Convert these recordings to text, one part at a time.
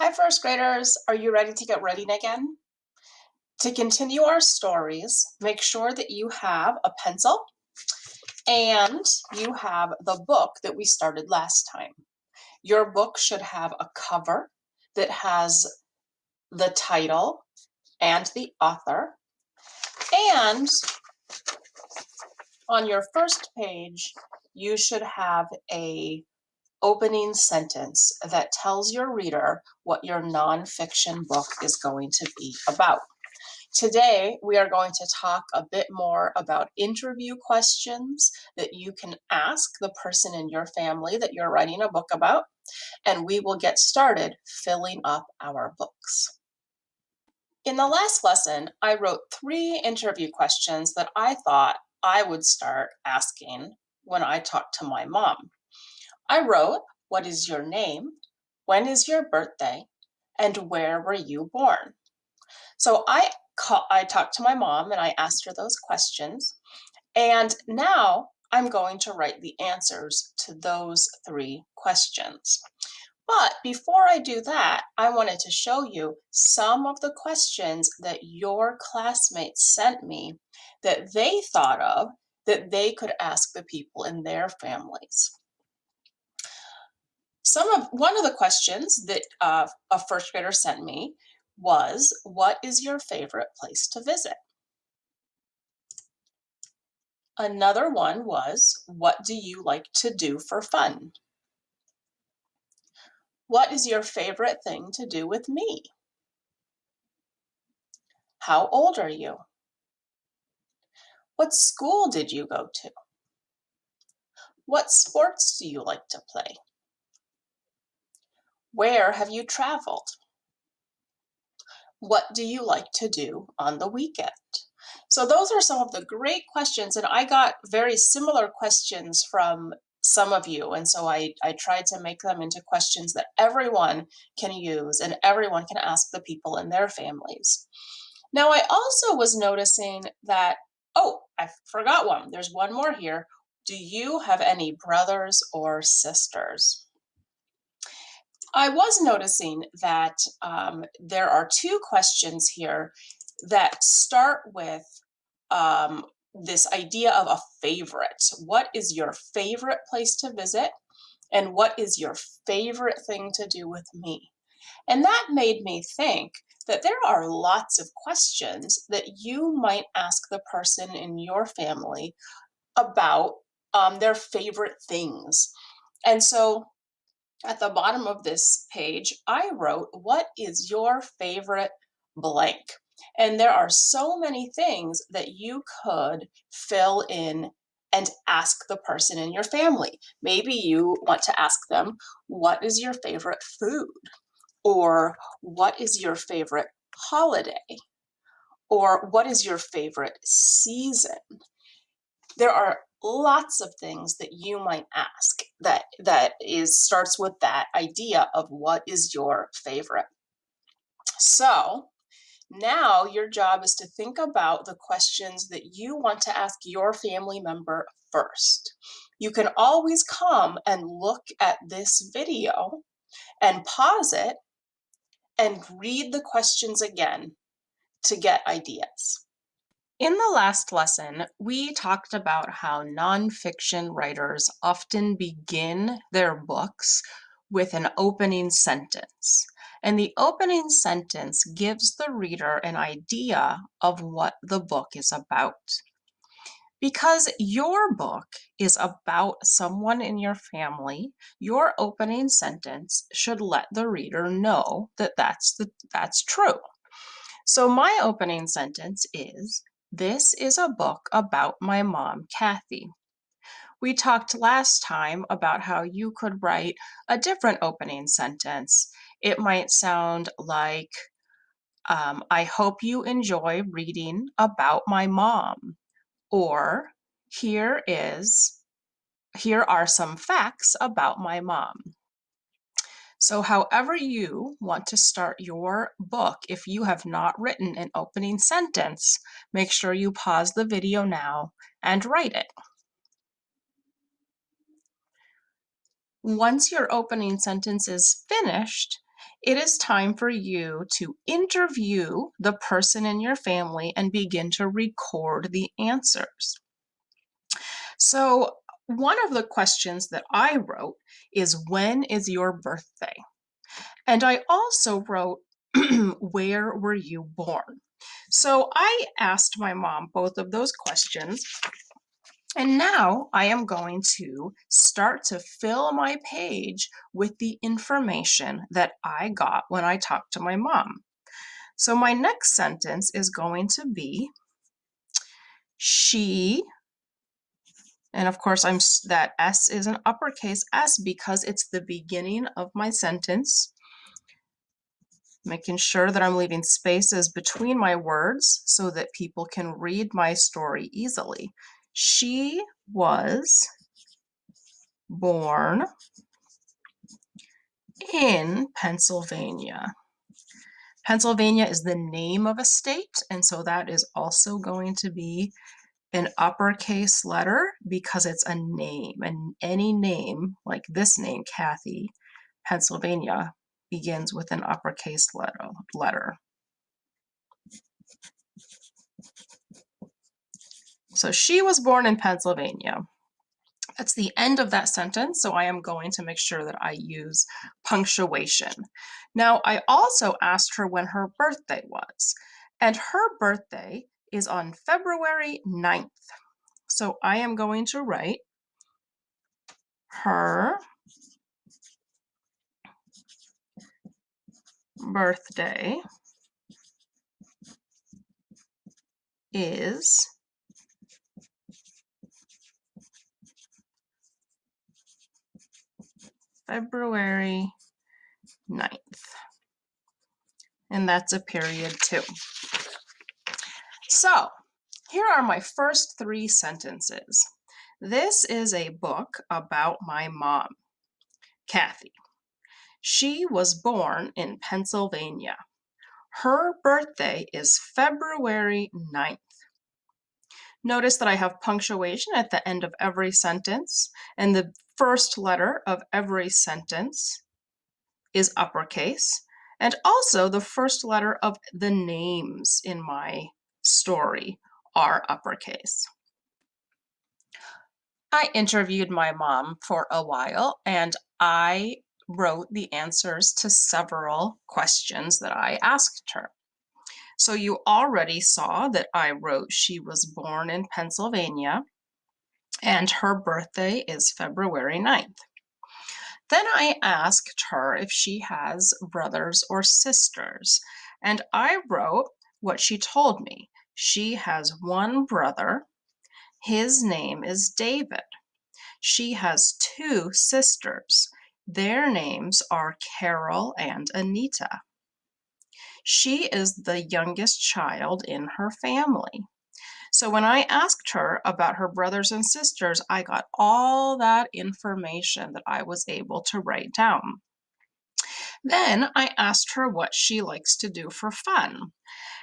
Hi, first graders. Are you ready to get reading again? To continue our stories, make sure that you have a pencil and you have the book that we started last time. Your book should have a cover that has the title and the author. And on your first page, you should have a opening sentence that tells your reader what your nonfiction book is going to be about. Today, we are going to talk a bit more about interview questions that you can ask the person in your family that you're writing a book about, and we will get started filling up our books. In the last lesson, I wrote 3 interview questions that I thought I would start asking when I talked to my mom. I wrote, "What is your name? When is your birthday? And where were you born?" So I talked to my mom and I asked her those questions. And now I'm going to write the answers to those 3 questions. But before I do that, I wanted to show you some of the questions that your classmates sent me that they thought of that they could ask the people in their families. One of the questions that a first grader sent me was, "What is your favorite place to visit?" Another one was, "What do you like to do for fun?" "What is your favorite thing to do with me?" "How old are you?" "What school did you go to?" "What sports do you like to play?" "Where have you traveled?" "What do you like to do on the weekend?" So those are some of the great questions, and I got very similar questions from some of you, and so I tried to make them into questions that everyone can use and everyone can ask the people in their families. Now, I also was noticing that, oh, I forgot one. There's one more here. Do you have any brothers or sisters? I was noticing that there are 2 questions here that start with this idea of a favorite. What is your favorite place to visit? And what is your favorite thing to do with me? And that made me think that there are lots of questions that you might ask the person in your family about their favorite things. And so at the bottom of this page, I wrote, "What is your favorite blank?" And there are so many things that you could fill in and ask the person in your family. Maybe you want to ask them, "What is your favorite food?" Or "What is your favorite holiday?" Or "What is your favorite season?" There are lots of things that you might ask that starts with that idea of what is your favorite. So now your job is to think about the questions that you want to ask your family member first. You can always come and look at this video and pause it and read the questions again to get ideas. In the last lesson, we talked about how nonfiction writers often begin their books with an opening sentence. And the opening sentence gives the reader an idea of what the book is about. Because your book is about someone in your family, your opening sentence should let the reader know that that's true. So my opening sentence is, "This is a book about my mom, Kathy." We talked last time about how you could write a different opening sentence. It might sound like, "I hope you enjoy reading about my mom," or here are some facts about my mom." So however you want to start your book, if you have not written an opening sentence, make sure you pause the video now and write it. Once your opening sentence is finished, it is time for you to interview the person in your family and begin to record the answers. So, one of the questions that I wrote is, when is your birthday? And I also wrote, where were you born? So I asked my mom both of those questions. And now I am going to start to fill my page with the information that I got when I talked to my mom. So my next sentence is going to be, she, and of course that S is an uppercase S because it's the beginning of my sentence, making sure that I'm leaving spaces between my words so that people can read my story easily. She was born in Pennsylvania. Pennsylvania is the name of a state, and so that is also going to be an uppercase letter because it's a name, and any name like this name, Kathy, Pennsylvania, begins with an uppercase letter. So she was born in Pennsylvania. That's the end of that sentence, so I am going to make sure that I use punctuation. Now, I also asked her when her birthday was, and her birthday is on February 9th. So I am going to write her birthday is February 9th. And that's a period too. So here are my first 3 sentences. This is a book about my mom, Kathy. She was born in Pennsylvania. Her birthday is February 9th. Notice that I have punctuation at the end of every sentence, and the first letter of every sentence is uppercase, and also the first letter of the names in my story are uppercase. I interviewed my mom for a while, and I wrote the answers to several questions that I asked her. So you already saw that I wrote she was born in Pennsylvania and her birthday is February 9th. Then I asked her if she has brothers or sisters, and I wrote what she told me. She has one brother. His name is David. She has 2 sisters. Their names are Carol and Anita. She is the youngest child in her family. So when I asked her about her brothers and sisters, I got all that information that I was able to write down. Then I asked her what she likes to do for fun.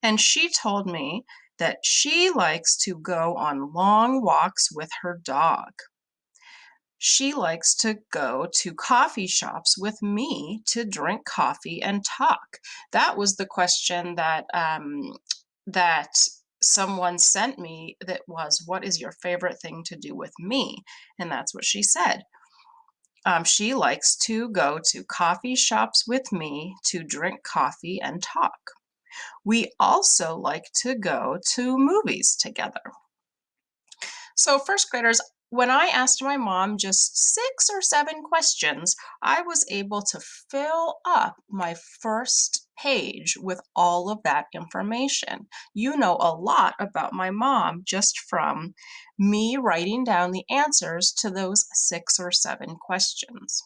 And she told me that she likes to go on long walks with her dog. She likes to go to coffee shops with me to drink coffee and talk. That was the question that someone sent me, that was, what is your favorite thing to do with me? And that's what she said. She likes to go to coffee shops with me to drink coffee and talk. We also like to go to movies together. So first graders, when I asked my mom just 6 or 7 questions, I was able to fill up my first page with all of that information. You know a lot about my mom just from me writing down the answers to those 6 or 7 questions.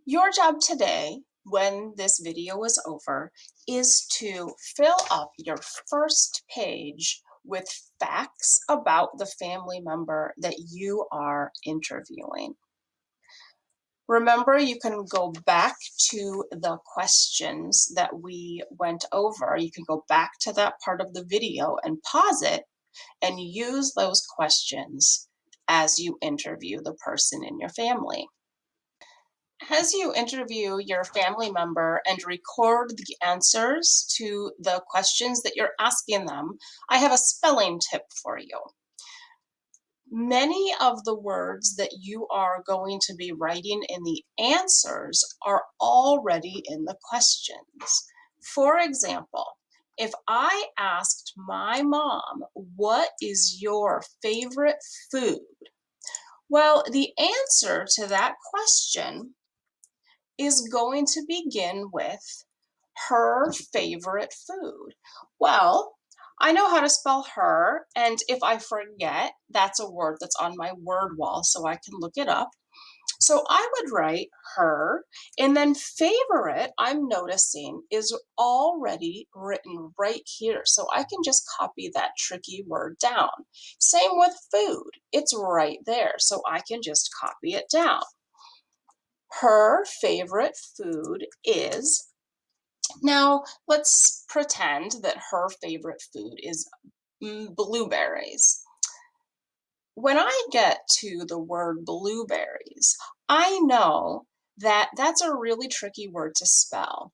Your job today, when this video is over, is to fill up your first page with facts about the family member that you are interviewing. Remember, you can go back to the questions that we went over. You can go back to that part of the video and pause it and use those questions as you interview the person in your family. As you interview your family member and record the answers to the questions that you're asking them, I have a spelling tip for you. Many of the words that you are going to be writing in the answers are already in the questions. For example, if I asked my mom, "What is your favorite food?" Well, the answer to that question is going to begin with her favorite food. Well, I know how to spell her, and if I forget, that's a word that's on my word wall, so I can look it up. So I would write her, and then favorite, I'm noticing, is already written right here. So I can just copy that tricky word down. Same with food, it's right there. So I can just copy it down. Her favorite food is, now let's pretend that her favorite food is blueberries. When I get to the word blueberries, I know that that's a really tricky word to spell.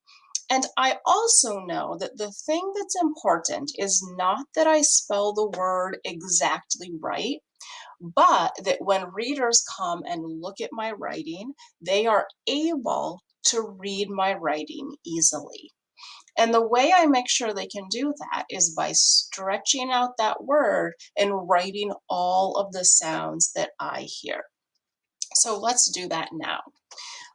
And I also know that the thing that's important is not that I spell the word exactly right, but that when readers come and look at my writing, they are able to read my writing easily. And the way I make sure they can do that is by stretching out that word and writing all of the sounds that I hear. So let's do that now.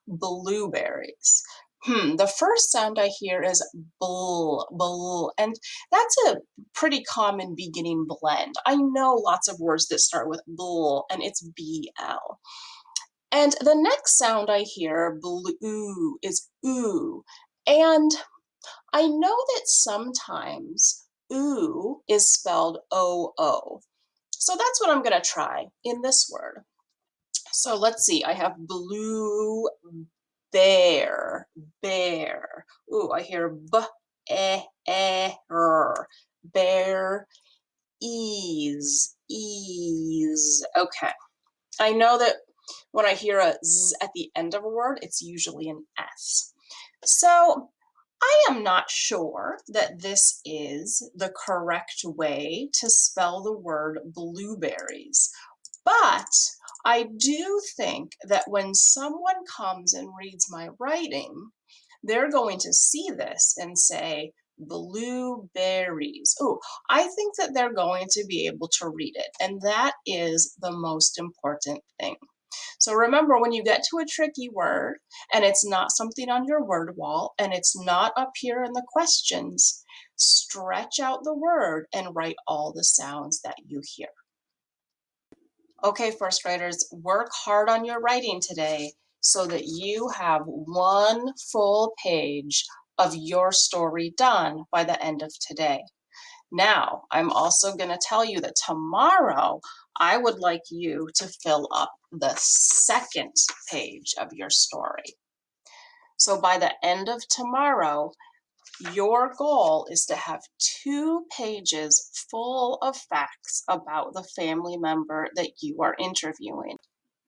Blueberries. The first sound I hear is bull, bull, and that's a pretty common beginning blend. I know lots of words that start with bull, and it's BL. And the next sound I hear, blue, is ooh. And I know that sometimes ooh is spelled OO. So that's what I'm going to try in this word. So let's see. I have blue bear, bear. Ooh, I hear r, bear, ease, ease. Okay. I know that when I hear a z at the end of a word, it's usually an s. So I am not sure that this is the correct way to spell the word blueberries, but I do think that when someone comes and reads my writing, they're going to see this and say, blueberries. Oh, I think that they're going to be able to read it, and that is the most important thing. So remember, when you get to a tricky word and it's not something on your word wall and it's not up here in the questions, stretch out the word and write all the sounds that you hear. Okay, first writers, work hard on your writing today so that you have one full page of your story done by the end of today. Now, I'm also going to tell you that tomorrow I would like you to fill up the second page of your story. So by the end of tomorrow, your goal is to have 2 pages full of facts about the family member that you are interviewing.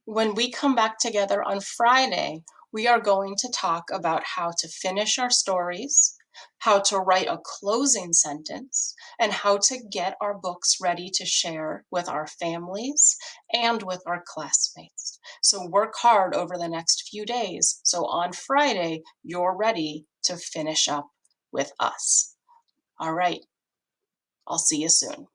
When we come back together on Friday, we are going to talk about how to finish our stories, how to write a closing sentence, and how to get our books ready to share with our families and with our classmates. So work hard over the next few days so on Friday you're ready to finish up with us. All right, I'll see you soon.